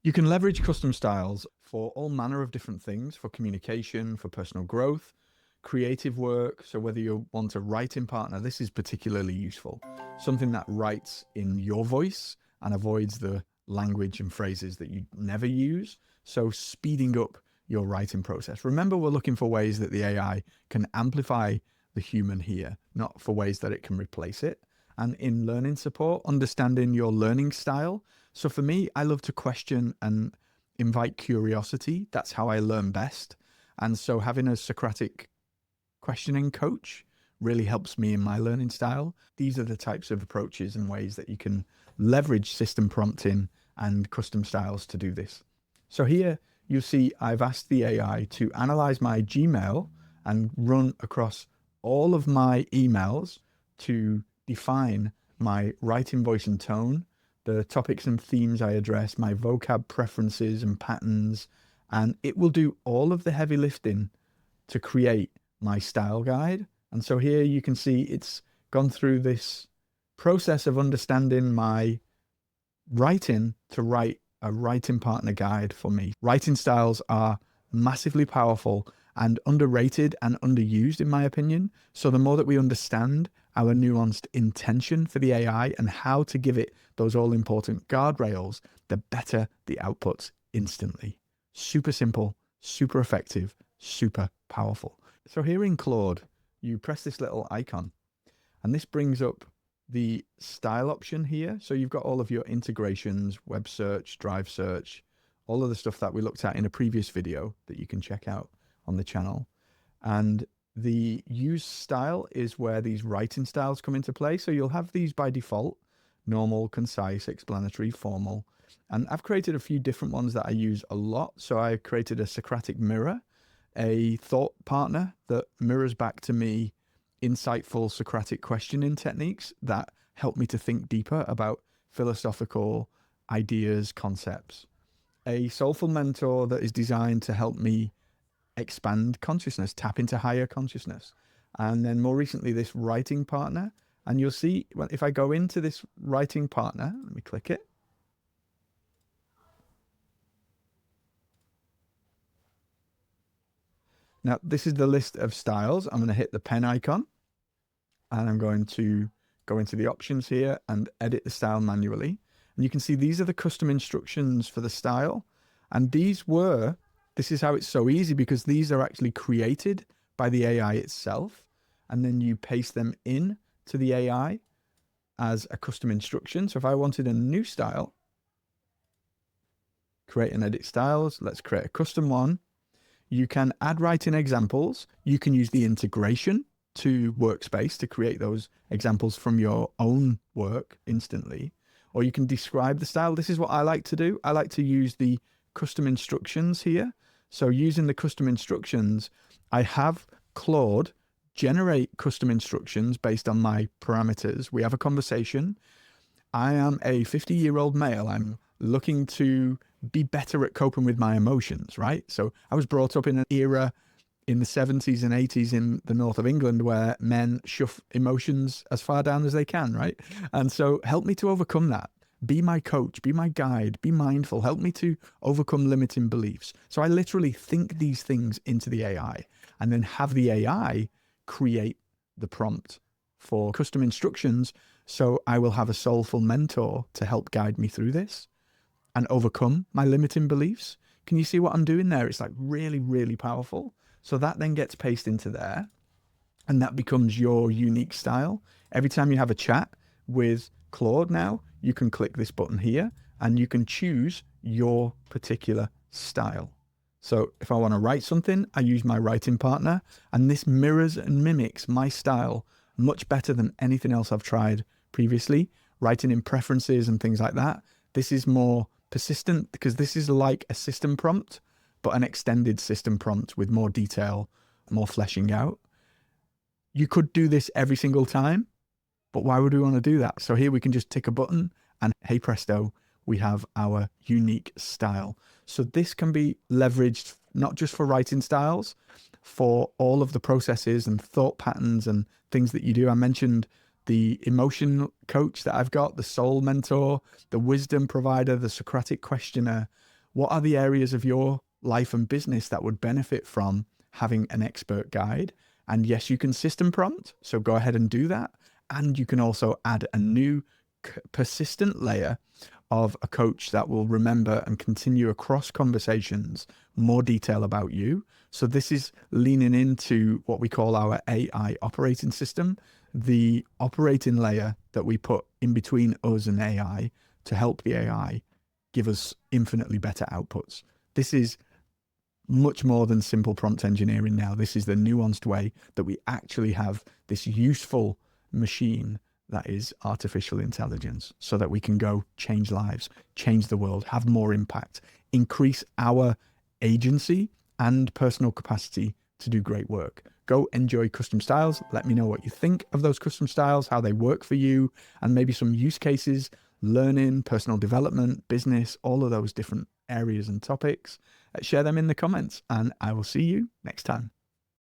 You can leverage custom styles for all manner of different things, for communication, for personal growth, creative work. So whether you want a writing partner, this is particularly useful. Something that writes in your voice and avoids the language and phrases that you never use. So speeding up your writing process. Remember, we're looking for ways that the AI can amplify the human here, not for ways that it can replace it. And in learning support, understanding your learning style. So for me, I love to question and invite curiosity. That's how I learn best. And so having a Socratic questioning coach really helps me in my learning style. These are the types of approaches and ways that you can leverage system prompting and custom styles to do this. So here you see I've asked the AI to analyze my Gmail and run across all of my emails to define my writing voice and tone, the topics and themes I address, my vocab preferences and patterns, and it will do all of the heavy lifting to create my style guide. And so here you can see it's gone through this process of understanding my writing to write a writing partner guide for me. Writing styles are massively powerful and underrated and underused, in my opinion. So the more that we understand our nuanced intention for the AI and how to give it those all important guardrails, the better the outputs instantly. Super simple, super effective, super powerful. So here in Claude, you press this little icon and this brings up the style option here. So you've got all of your integrations, web search, drive search, all of the stuff that we looked at in a previous video that you can check out on the channel. And the use style is where these writing styles come into play. So you'll have these by default: normal, concise, explanatory, formal. And I've created a few different ones that I use a lot. So I created a Socratic mirror, a thought partner that mirrors back to me insightful Socratic questioning techniques that help me to think deeper about philosophical ideas, concepts. A soulful mentor that is designed to help me expand consciousness, tap into higher consciousness. And then more recently, this writing partner. And you'll see, well, if I go into this writing partner, let me click it. Now, this is the list of styles. I'm going to hit the pen icon and I'm going to go into the options here and edit the style manually. And you can see these are the custom instructions for the style. And this is how it's so easy, because these are actually created by the AI itself. And then you paste them in to the AI as a custom instruction. So if I wanted a new style, create and edit styles, let's create a custom one. You can add writing examples. You can use the integration to Workspace to create those examples from your own work instantly. Or you can describe the style. This is what I like to do. I like to use the custom instructions here. So using the custom instructions, I have Claude generate custom instructions based on my parameters. We have a conversation. I am a 50-year-old male. I'm looking to be better at coping with my emotions, right? So I was brought up in an era in the 70s and 80s in the north of England where men shove emotions as far down as they can, right? And so help me to overcome that. Be my coach, be my guide, be mindful, help me to overcome limiting beliefs. So I literally think these things into the AI and then have the AI create the prompt for custom instructions. So I will have a soulful mentor to help guide me through this and overcome my limiting beliefs. Can you see what I'm doing there? It's like really, really powerful. So that then gets pasted into there and that becomes your unique style. Every time you have a chat with Claude now, you can click this button here and you can choose your particular style. So if I want to write something, I use my writing partner, and this mirrors and mimics my style much better than anything else I've tried previously. Writing in preferences and things like that. This is more persistent because this is like a system prompt, but an extended system prompt with more detail, more fleshing out. You could do this every single time, but why would we want to do that? So here we can just tick a button and hey presto, we have our unique style. So this can be leveraged not just for writing styles, for all of the processes and thought patterns and things that you do. I mentioned the emotion coach that I've got, the soul mentor, the wisdom provider, the Socratic questioner. What are the areas of your life and business that would benefit from having an expert guide? And yes, you can system prompt, so go ahead and do that. And you can also add a new persistent layer of a coach that will remember and continue across conversations more detail about you. So this is leaning into what we call our AI operating system, the operating layer that we put in between us and AI to help the AI give us infinitely better outputs. This is much more than simple prompt engineering now. This is the nuanced way that we actually have this useful machine that is artificial intelligence, so that we can go change lives, change the world, have more impact, increase our agency and personal capacity to do great work. Go enjoy custom styles. Let me know what you think of those custom styles, how they work for you, and maybe some use cases, learning, personal development, business, all of those different areas and topics. Share them in the comments, and I will see you next time.